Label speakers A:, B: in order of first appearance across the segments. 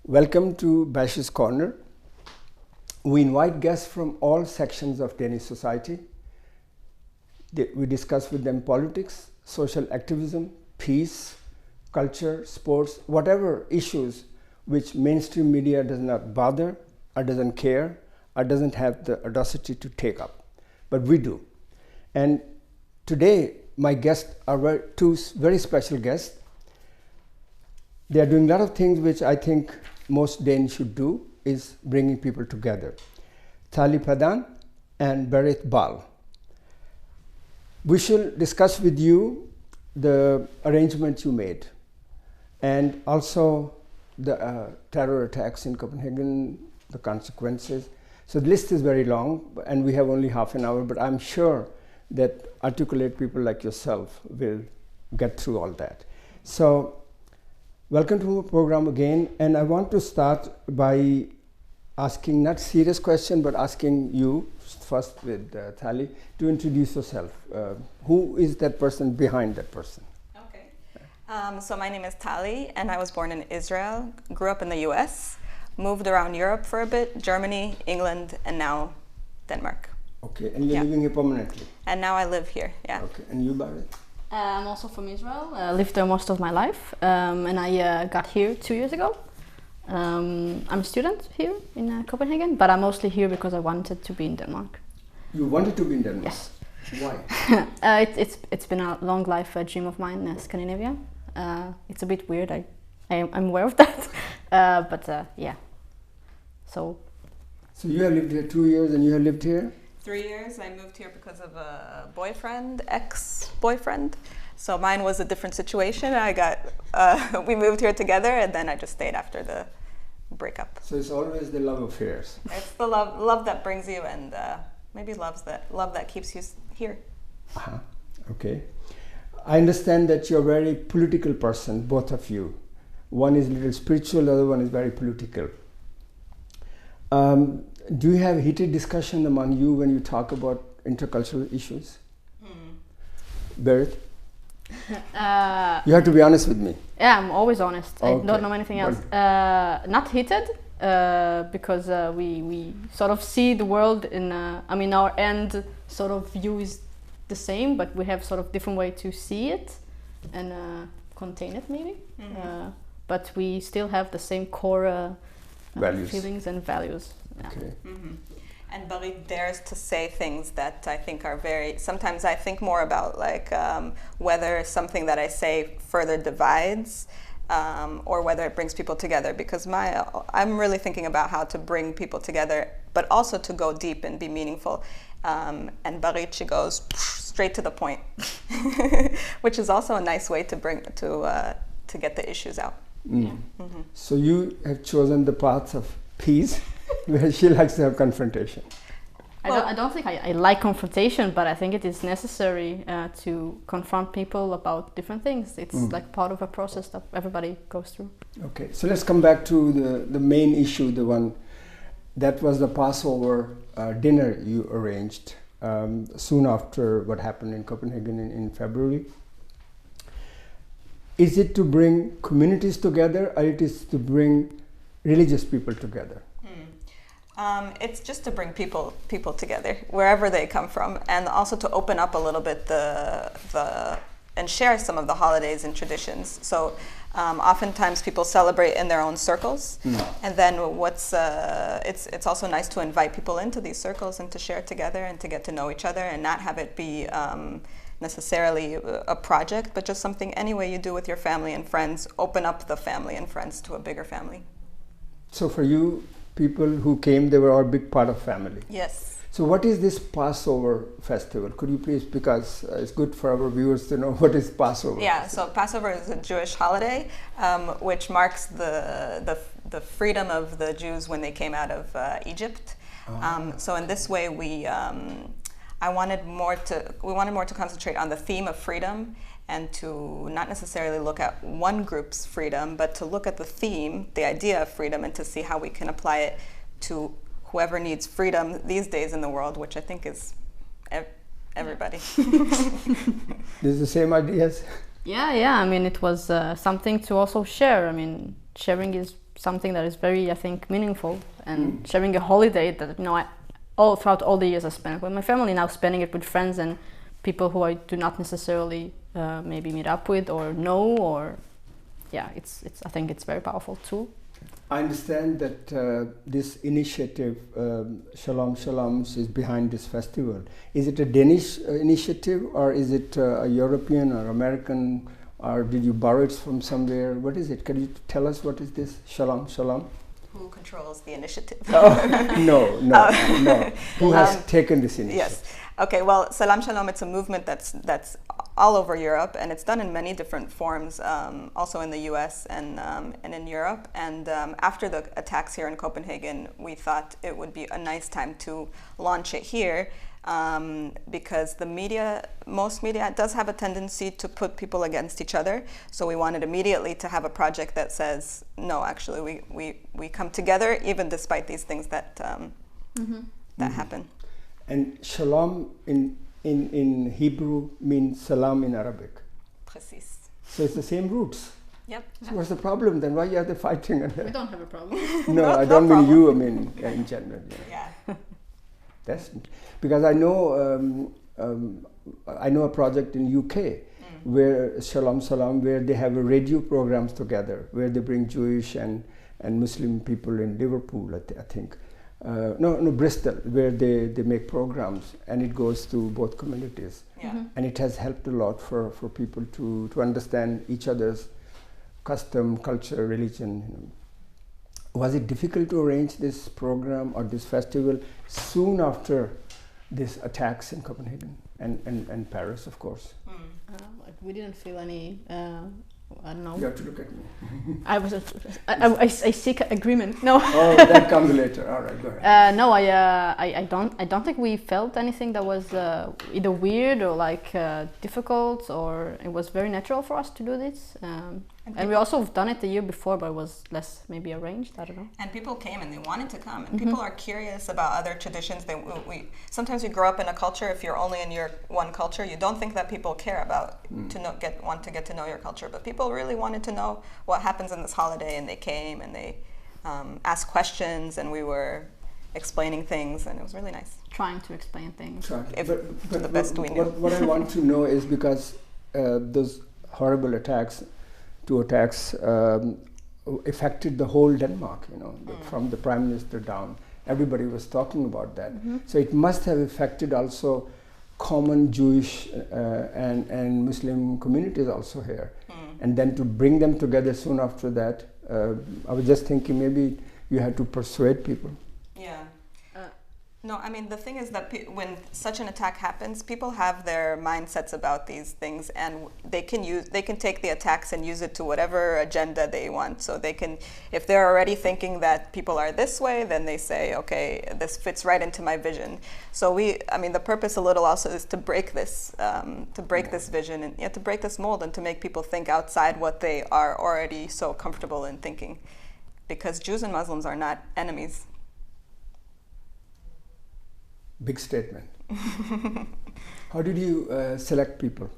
A: Welcome to Bashy's Corner. We invite guests from all sections of Danish society. We discuss with them politics, social activism, peace, culture, sports, whatever issues which mainstream media does not bother or doesn't care or doesn't have the audacity to take up. But we do. And today my guests are two very special guests. They are doing a lot of things which I think most Danes should do, is bringing people together. Tali Padan and Barith. We shall discuss with you the arrangements you made and also the terror attacks in Copenhagen, the consequences. So the list is very long and we have only half an hour, but I'm sure that articulate people like yourself will get through all that. So welcome to our program again, and I want to start by asking not serious question, but asking you first with Tali to introduce yourself. Who is that person behind that person?
B: Okay. So my name is Tali, and I was born in Israel, grew up in the US, moved around Europe for a bit, Germany, England, and now Denmark.
A: Okay, and you're living here permanently?
B: And now I live here, yeah.
A: Okay, and you, Barith?
C: I'm also from Israel. I lived there most of my life, and I got here 2 years ago. I'm a student here in Copenhagen, but I'm mostly here because I wanted to be in Denmark.
A: You wanted to be in Denmark?
C: Yes.
A: Why?
C: It's been a long life dream of mine, Scandinavia. It's a bit weird. I'm aware of that, but yeah. So
A: you have lived here 2 years, and you have lived here?
B: 3 years. I moved here because of a boyfriend, ex-boyfriend. So mine was a different situation. We moved here together, and then I just stayed after the breakup.
A: So it's always the love affairs.
B: It's the love that brings you, and maybe love that keeps you here.
A: Uh-huh. Okay. I understand that you're a very political person, both of you. One is a little spiritual, the other one is very political. Do you have heated discussion among you when you talk about intercultural issues? Barith? You have to be honest with me.
C: yeah, I'm always honest.
A: Okay.
C: I don't know anything else. Not heated, because we sort of see the world in. Our end sort of view is the same, but we have sort of different way to see it and contain it, maybe. But we still have the same core
A: Values.
C: feelings and values. Yeah.
A: Okay.
B: And Barith dares to say things that I think are sometimes I think more about like whether something that I say further divides or whether it brings people together, because I'm really thinking about how to bring people together, but also to go deep and be meaningful. And Barith, she goes straight to the point, which is also a nice way to get the issues out.
A: Yeah. So you have chosen the path of peace, where she likes to have confrontation.
C: I don't think I like confrontation, but I think it is necessary to confront people about different things. It's like part of a process that everybody goes through.
A: Okay, so let's come back to the main issue, the one that was the Passover dinner you arranged soon after what happened in Copenhagen in February. Is it to bring communities together, or it is to bring religious people together?
B: It's just to bring people together wherever they come from, and also to open up a little bit and share some of the holidays and traditions. So oftentimes people celebrate in their own circles, and then it's also nice to invite people into these circles and to share together and to get to know each other and not have it be necessarily a project, but just something any way you do with your family and friends. Open up the family and friends to a bigger family.
A: So for you, people who came, they were all a big part of family.
B: Yes.
A: So what is this Passover festival? Could you please, because it's good for our viewers to know what is Passover.
B: Yeah, so Passover is a Jewish holiday, which marks the freedom of the Jews when they came out of Egypt. So in this way, we wanted more to concentrate on the theme of freedom, and to not necessarily look at one group's freedom, but to look at the theme, the idea of freedom, and to see how we can apply it to whoever needs freedom these days in the world, which I think is everybody.
A: This is the same ideas?
C: Yeah. I mean, it was something to also share. I mean, sharing is something that is very, I think, meaningful, and sharing a holiday that, all throughout all the years I spent with my family, now spending it with friends and people who I do not necessarily maybe meet up with or know, or it's I think it's very powerful too.
A: I understand that this initiative, Shalom Shaloms, is behind this festival. Is it a Danish initiative, or is it a European or American, or did you borrow it from somewhere? What is it? Can you tell us what is this Shalom Shalom?
B: Who controls the initiative?
A: No. Who has taken this initiative?
B: Yes. Okay. Well, Salam Shalom. It's a movement that's all over Europe, and it's done in many different forms. Also in the U.S. and in Europe. And after the attacks here in Copenhagen, we thought it would be a nice time to launch it here. Because most media does have a tendency to put people against each other. So we wanted immediately to have a project that says, no, actually, we come together, even despite these things that happen.
A: And shalom in Hebrew means salam in Arabic.
B: Precis.
A: So it's the same roots.
B: Yep.
A: So what's the problem then? Why are they fighting?
C: We don't have a problem.
A: No, I don't mean you, I mean in general.
B: Yeah.
A: That's because I know a project in UK where Shalom Salam, where they have a radio programs together, where they bring Jewish and Muslim people in Liverpool, I think. Bristol, where they make programs, and it goes to both communities.
B: Yeah.
A: And it has helped a lot for people to understand each other's custom, culture, religion. Was it difficult to arrange this program or this festival soon after these attacks in Copenhagen and Paris, of course?
C: We didn't feel any, I don't know.
A: You have to look at me.
C: I seek agreement. No.
A: Oh, that comes later. All right, go ahead.
C: No, I don't think we felt anything that was either weird or difficult, or it was very natural for us to do this. And we also have done it the year before, but it was less maybe arranged. I don't know.
B: And people came and they wanted to come, and people are curious about other traditions. Sometimes you grow up in a culture. If you're only in your one culture, you don't think that people care about want to get to know your culture. But people really wanted to know what happens in this holiday, and they came and they asked questions, and we were explaining things, and it was really nice.
C: Trying to explain things.
B: To the best we knew.
A: What I want to know is because those horrible attacks affected the whole Denmark, from the Prime Minister down. Everybody was talking about that. So it must have affected also common Jewish and Muslim communities also here. And then to bring them together soon after that, I was just thinking maybe you had to persuade people.
B: Yeah. No, I mean, the thing is that when such an attack happens, people have their mindsets about these things, and they can take the attacks and use it to whatever agenda they want. So they can, if they're already thinking that people are this way, then they say, okay, this fits right into my vision. So the purpose a little also is to break this, this vision, and to break this mold, and to make people think outside what they are already so comfortable in thinking, because Jews and Muslims are not enemies.
A: Big statement. How did you select people?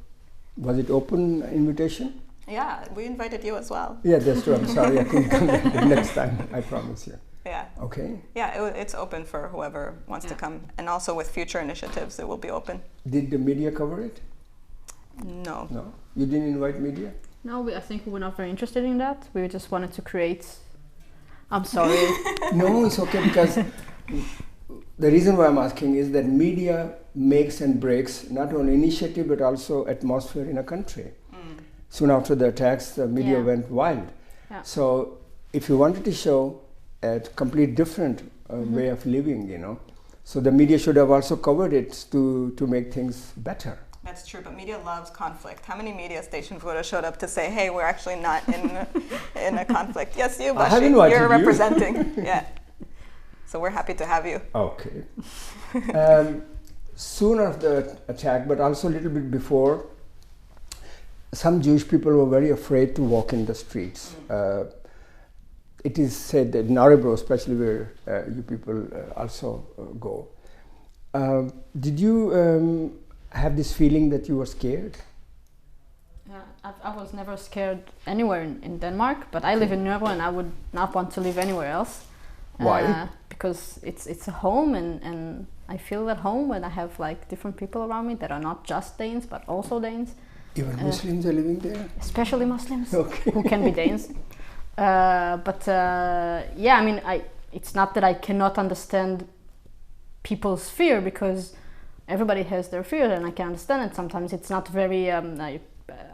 A: Was it open invitation?
B: Yeah, we invited you as well.
A: Yeah, that's true. I'm sorry, I couldn't come the next time, I promise you.
B: Yeah.
A: Okay.
B: Yeah, it's open for whoever wants to come. And also with future initiatives, it will be open.
A: Did the media cover it?
B: No.
A: No? You didn't invite media?
C: No, I think we were not very interested in that. We just wanted to create... I'm sorry.
A: No, it's okay, because... The reason why I'm asking is that media makes and breaks not only initiative but also atmosphere in a country. Soon after the attacks, the media went wild. Yeah. So if you wanted to show a complete different way of living, so the media should have also covered it to make things better.
B: That's true, but media loves conflict. How many media stations would have showed up to say, hey, we're actually not in a conflict? Yes, you, Bashy, you're representing. Yeah. So we're happy to have you.
A: Okay. Soon after the attack, but also a little bit before, some Jewish people were very afraid to walk in the streets. It is said that in Örebro, especially where you people also go. Did you have this feeling that you were scared?
C: I was never scared anywhere in Denmark, but I live in Nørrebro and I would not want to live anywhere else.
A: Why?
C: Because it's a home, and I feel at home when I have like different people around me that are not just Danes but also Danes.
A: Even Muslims are living there?
C: Especially Muslims,
A: Okay.
C: who can be Danes. Yeah, I mean, it's not that I cannot understand people's fear, because everybody has their fear and I can understand it. Sometimes it's not very, I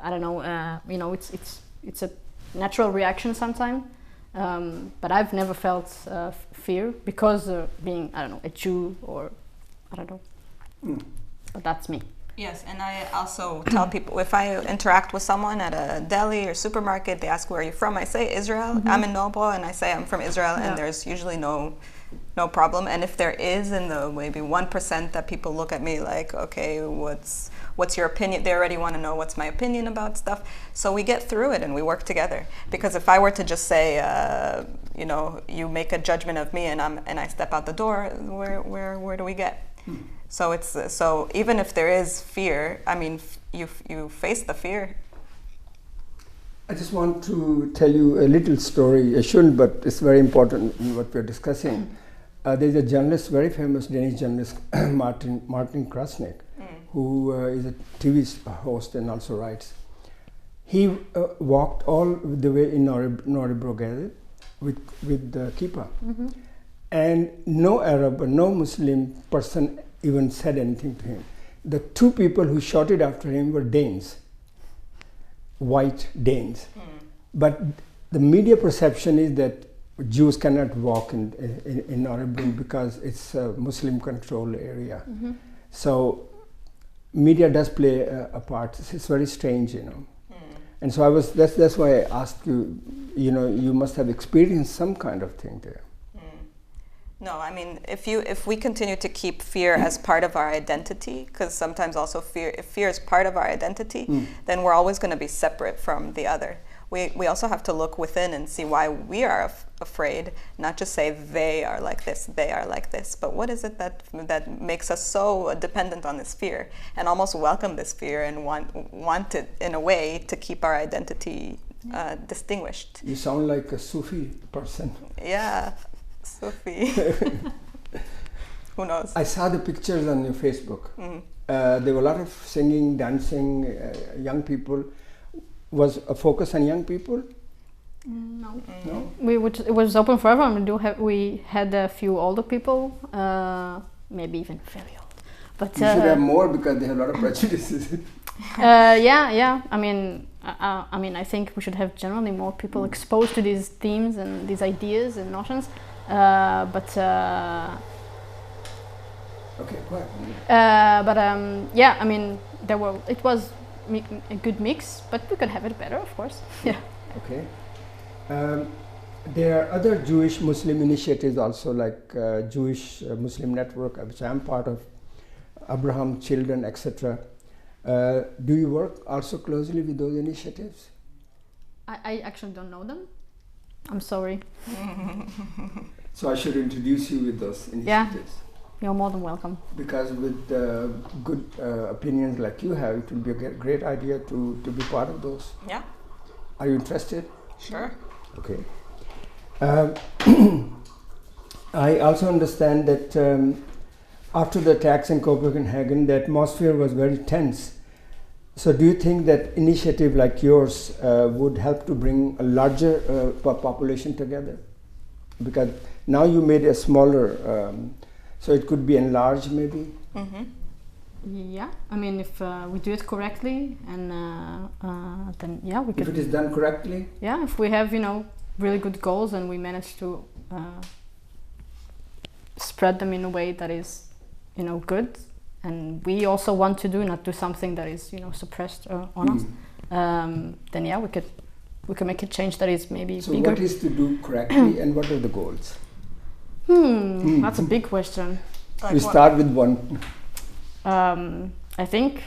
C: don't know, you know, it's a natural reaction sometimes. But I've never felt fear because being, I don't know, a Jew or, I don't know. But that's me.
B: Yes, and I also tell people, if I interact with someone at a deli or supermarket, they ask, where are you from? I say Israel. I'm in Noble, and I say I'm from Israel, and there's usually no problem. And if there is, in the maybe 1% that people look at me like, okay, what's your opinion? They already want to know what's my opinion about stuff. So we get through it and we work together. Because if I were to just say, you know, you make a judgment of me and I step out the door, where do we get? So it's so even if there is fear, I mean, you face the fear.
A: I just want to tell you a little story. I shouldn't, but it's very important in what we're discussing. There's a journalist, very famous Danish journalist, Martin Krasnick, who is a TV host and also writes. He walked all the way in Nørrebrogade with the kippah. And no Arab or no Muslim person even said anything to him. The two people who shouted after him were Danes, white Danes. But the media perception is that Jews cannot walk in Nørrebro because it's a Muslim controlled area. So media does play a part. It's very strange, you know. And so that's why I asked you, you know, you must have experienced some kind of thing there.
B: No, I mean, if we continue to keep fear as part of our identity, because sometimes also if fear is part of our identity, then we're always going to be separate from the other. We also have to look within and see why we are afraid, not just say they are like this, but what is it that makes us so dependent on this fear and almost welcome this fear and want it in a way to keep our identity distinguished.
A: You sound like a Sufi person.
B: Yeah. Sophie. Who knows?
A: I saw the pictures on your Facebook. There were a lot of singing, dancing, young people. Was a focus on young people?
C: No.
A: No?
C: It was open for everyone. We had a few older people, maybe even very old. But
A: you should have more because they have a lot of prejudices.
C: Yeah. I mean, I think we should have generally more people exposed to these themes and these ideas and notions. Okay,
A: go ahead.
C: Yeah, I mean, it was a good mix, but we could have it better, of course. Yeah.
A: Okay. There are other Jewish Muslim initiatives also, like Jewish Muslim Network, which I'm part of, Abraham Children, etc. Do you work also closely with those initiatives?
C: I actually don't know them. I'm sorry.
A: So I should introduce you with those initiatives.
C: Yeah, you're more than welcome.
A: Because with good opinions like you have, it will be a great idea to be part of those.
B: Yeah.
A: Are you interested?
B: Sure.
A: Okay. I also understand that after the attacks in Copenhagen, the atmosphere was very tense. So do you think that initiative like yours would help to bring a larger population together? Because now you made a smaller, so it could be enlarged maybe?
C: Yeah, I mean, if we do it correctly, and then yeah, we could.
A: If it is done correctly?
C: Yeah, if we have, you know, really good goals and we manage to spread them in a way that is, you know, good. And we also want to not do something that is, you know, suppressed on us. Then yeah, we could make a change that is maybe
A: so
C: bigger.
A: What is to do correctly and what are the goals?
C: That's a big question.
B: Like
A: we start with one.
C: I think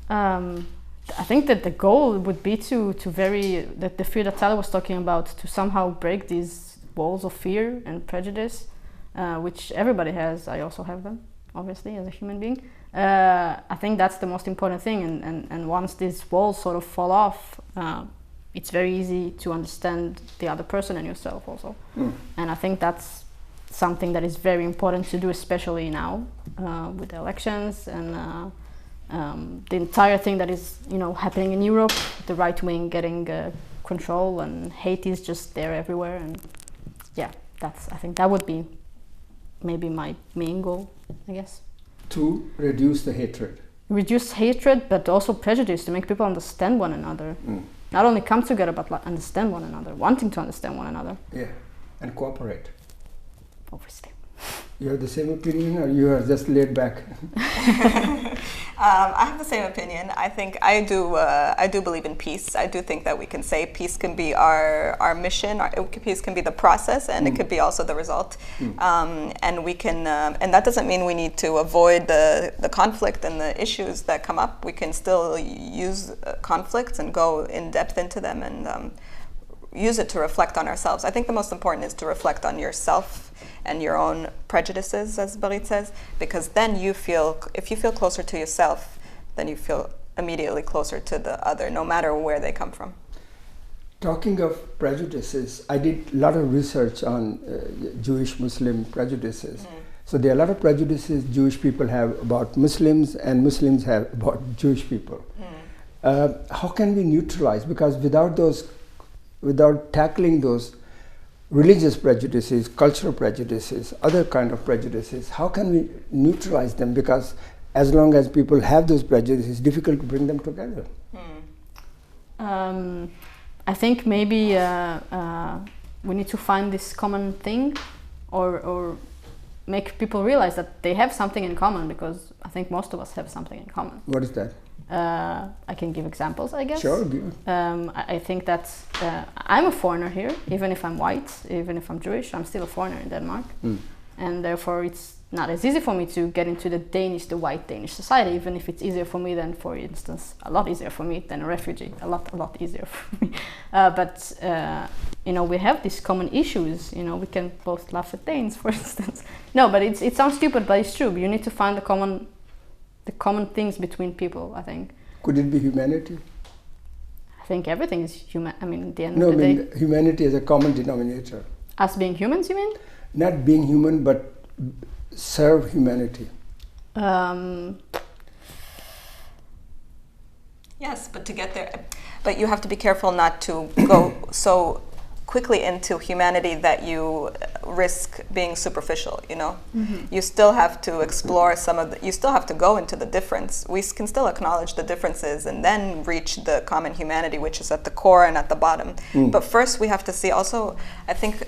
C: that the goal would be that the fear that Tali was talking about, to somehow break these walls of fear and prejudice, which everybody has. I also have them. obviously, as a human being. I think that's the most important thing, and once these walls sort of fall off, it's very easy to understand the other person and yourself also. And I think that's something that is very important to do, especially now with the elections and the entire thing that is, you know, happening in Europe, the right wing getting control, and hate is just there everywhere. And yeah, I think that would be maybe my main goal, I guess.
A: To reduce the hatred.
C: Reduce hatred, but also prejudice, to make people understand one another. Not only come together, but like understand one another, wanting to understand one another.
A: Yeah, and cooperate.
C: Obviously.
A: You have the same opinion, or you are just laid back?
B: I have the same opinion. I think I do believe in peace. I do think that we can say peace can be our mission. Peace can be the process, and it could be also the result. And we can, and that doesn't mean we need to avoid the conflict and the issues that come up. We can still use conflicts and go in depth into them and use it to reflect on ourselves. I think the most important is to reflect on yourself and your own prejudices, as Barith says, because then if you feel closer to yourself, then you feel immediately closer to the other, no matter where they come from.
A: Talking of prejudices, I did a lot of research on Jewish-Muslim prejudices. So there are a lot of prejudices Jewish people have about Muslims and Muslims have about Jewish people. How can we neutralize? Because without tackling those religious prejudices, cultural prejudices, other kind of prejudices, how can we neutralize them? Because as long as people have those prejudices, it's difficult to bring them together.
C: I think maybe we need to find this common thing, or make people realize that they have something in common, because I think most of us have something in common.
A: What is that?
C: I can give examples, I guess.
A: Sure, give.
C: I think that I'm a foreigner here, even if I'm white, even if I'm Jewish, I'm still a foreigner in Denmark. And therefore it's not as easy for me to get into the white Danish society, even if it's easier for me than, for instance, a lot easier for me than a refugee, a lot easier for me. But you know, we have these common issues, you know, we can both laugh at Danes, for instance. No, but it sounds stupid, but it's true. You need to find the common things between people, I think.
A: Could it be humanity?
C: I think everything is human. I mean, at the end
A: of
C: the day. No,
A: humanity is a common denominator.
C: Us being humans, you mean?
A: Not being human, but serve humanity.
B: Yes, but to get there, but you have to be careful not to go so quickly into humanity that you risk being superficial, you know? You still have to explore you still have to go into the difference. We can still acknowledge the differences and then reach the common humanity, which is at the core and at the bottom. But first we have to see also, I think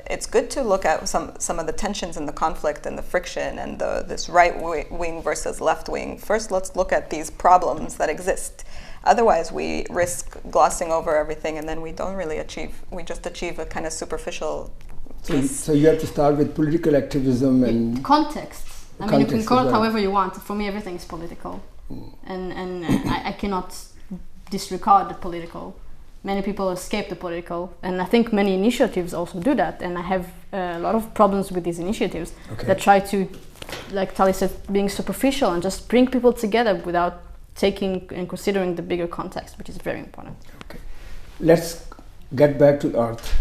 B: it's good to look at some of the tensions and the conflict and the friction and this right wing versus left wing. First, let's look at these problems that exist. Otherwise, we risk glossing over everything, and then we don't really we just achieve a kind of superficial peace.
A: So you have to start with political activism and
C: context. I mean, you can call it however you want. For me, everything is political, and I cannot disregard the political. Many people escape the political, and I think many initiatives also do that. And I have a lot of problems with these initiatives that try to, like Tali said, being superficial and just bring people together without taking and considering the bigger context, which is very important.
A: Okay, let's get back to Earth.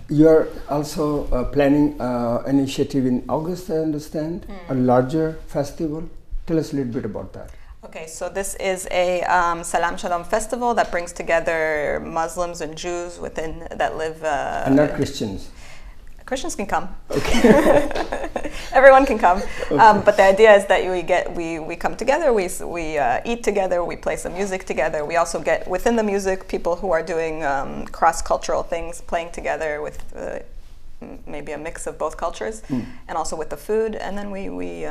A: You are also planning an initiative in August, I understand, a larger festival. Tell us a little bit about that.
B: Okay, so this is a Salam Shalom festival that brings together Muslims and Jews that live...
A: and not Christians.
B: Christians can come.
A: Okay.
B: Everyone can come. Okay. But the idea is that we come together, we eat together, we play some music together. We also get within the music people who are doing cross-cultural things, playing together with maybe a mix of both cultures, and also with the food. And then we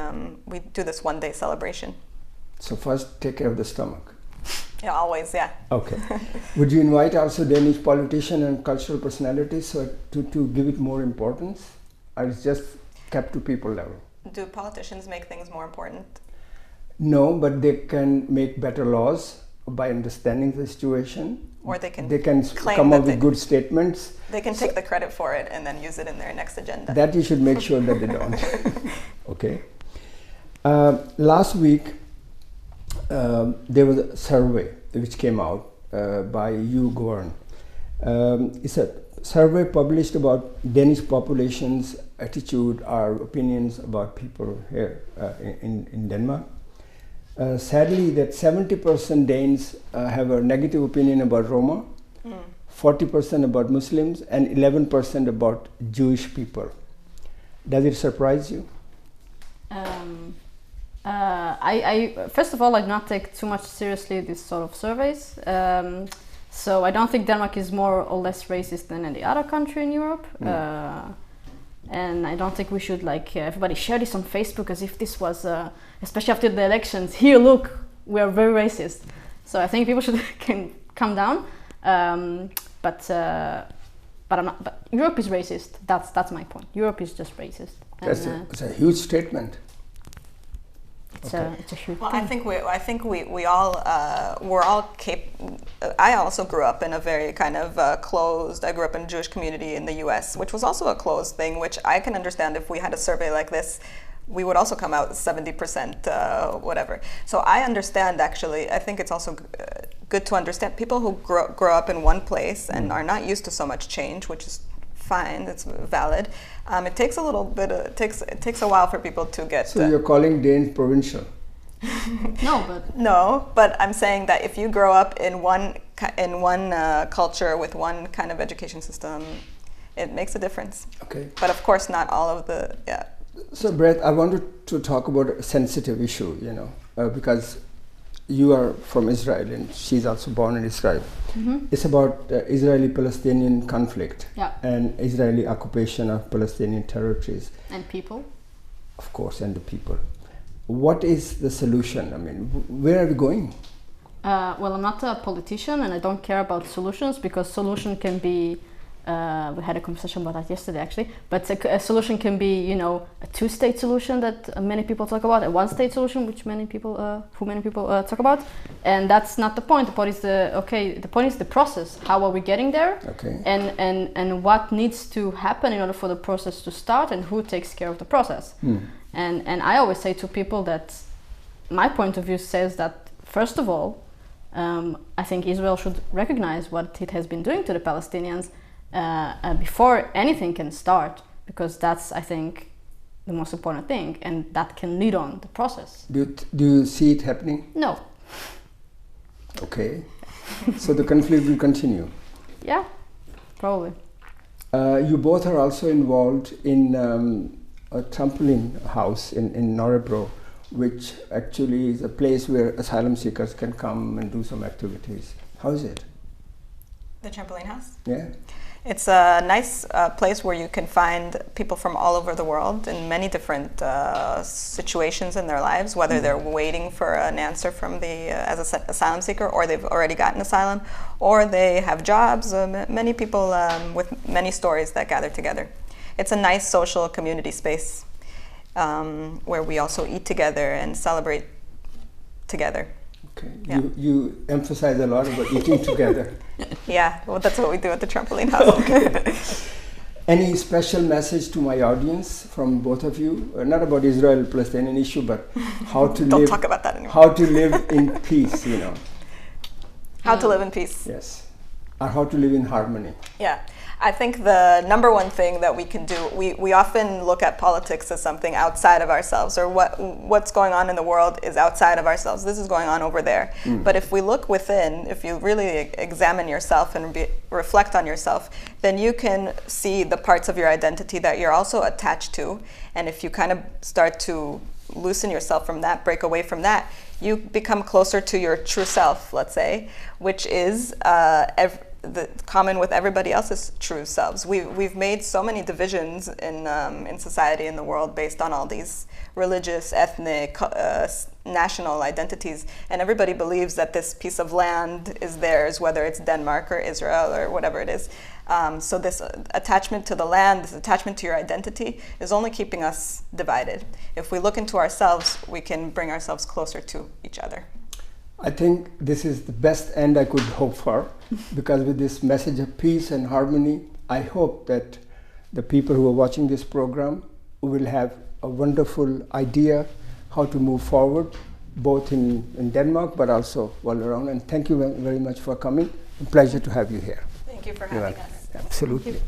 B: do this one-day celebration.
A: So first, take care of the stomach.
B: Yeah, always, yeah. Okay.
A: Would you invite also Danish politicians and cultural personalities to give it more importance? Or it's just kept to people level?
B: Do politicians make things more important?
A: No, but they can make better laws by understanding the situation.
B: Or they can
A: come up with good statements.
B: They can take the credit for it and then use it in their next agenda.
A: That you should make sure that they don't. Okay. Last week, there was a survey which came out by YouGovern. It's a survey published about Danish population's attitude or opinions about people here in Denmark. Sadly, that 70% Danes have a negative opinion about Roma, 40% about Muslims, and 11% about Jewish people. Does it surprise you?
C: I first of all, I do not take too much seriously these sort of surveys. So I don't think Denmark is more or less racist than any other country in Europe. And I don't think we should everybody share this on Facebook as if this was, especially after the elections, here look, we are very racist. So I think people can calm down. But I'm not. But Europe is racist. That's my point. Europe is just racist.
A: That's it's a huge statement.
C: It's a huge
B: Well,
C: thing.
B: I think we all we're all I also grew up in a very kind of closed. I grew up in a Jewish community in the U.S., which was also a closed thing. Which I can understand if we had a survey like this, we would also come out 70% whatever. So I understand actually. I think it's also good to understand people who grow up in one place and are not used to so much change, which is fine. It's valid. It takes a little bit. It takes a while for people to get.
A: So you're calling Danes provincial?
B: No, but I'm saying that if you grow up in one culture with one kind of education system, it makes a difference.
A: Okay.
B: But of course, not all of the
A: So, Barith, I wanted to talk about a sensitive issue, because you are from Israel and she's also born in Israel.
C: Mm-hmm.
A: It's about Israeli-Palestinian conflict and Israeli occupation of Palestinian territories.
C: And people.
A: Of course, and the people. What is the solution? I mean, where are we going?
C: Well, I'm not a politician and I don't care about solutions because solution can be, we had a conversation about that yesterday actually, but a solution can be, a two-state solution that many people talk about, a one-state solution which many people talk about, and that's not the point. The point is the point is the process. How are we getting there?
A: Okay.
C: And what needs to happen in order for the process to start, and who takes care of the process. And I always say to people that my point of view says that first of all, I think Israel should recognize what it has been doing to the Palestinians before anything can start, because that's, I think, the most important thing, and that can lead on the process.
A: Do you see it happening?
C: No.
A: Okay. So the conflict will continue?
C: Yeah, probably.
A: You both are also involved in a trampoline house in Norrebro, which actually is a place where asylum seekers can come and do some activities. How is it?
B: The trampoline house?
A: Yeah.
B: It's a nice place where you can find people from all over the world in many different situations in their lives, whether they're waiting for an answer from as an asylum seeker, or they've already gotten asylum, or they have jobs. Many people with many stories that gather together. It's a nice social community space where we also eat together and celebrate together.
A: Okay.
B: Yeah.
A: You emphasize a lot about eating together.
B: Yeah, well, that's what we do at the trampoline house.
A: Okay. Any special message to my audience from both of you? Not about Israel-Palestinian issue, but how to
B: Don't
A: live.
B: talk about that anymore.
A: How to live in peace,
B: How to live in peace.
A: Yes. Or how to live in harmony.
B: Yeah. I think the number one thing that we can do, we often look at politics as something outside of ourselves, or what's going on in the world is outside of ourselves. This is going on over there. But if we look within, if you really examine yourself and reflect on yourself, then you can see the parts of your identity that you're also attached to. And if you kind of start to loosen yourself from that, break away from that, you become closer to your true self, let's say, which is the common with everybody else's true selves. We've made so many divisions in society, in the world, based on all these religious, ethnic, national identities, and everybody believes that this piece of land is theirs, whether it's Denmark or Israel or whatever it is. So this attachment to the land, this attachment to your identity, is only keeping us divided. If we look into ourselves, we can bring ourselves closer to each other.
A: I think this is the best end I could hope for, because with this message of peace and harmony, I hope that the people who are watching this program we will have a wonderful idea how to move forward, both in Denmark but also all around. And thank you very much for coming. A pleasure to have you here.
B: Thank you for having us.
A: Absolutely.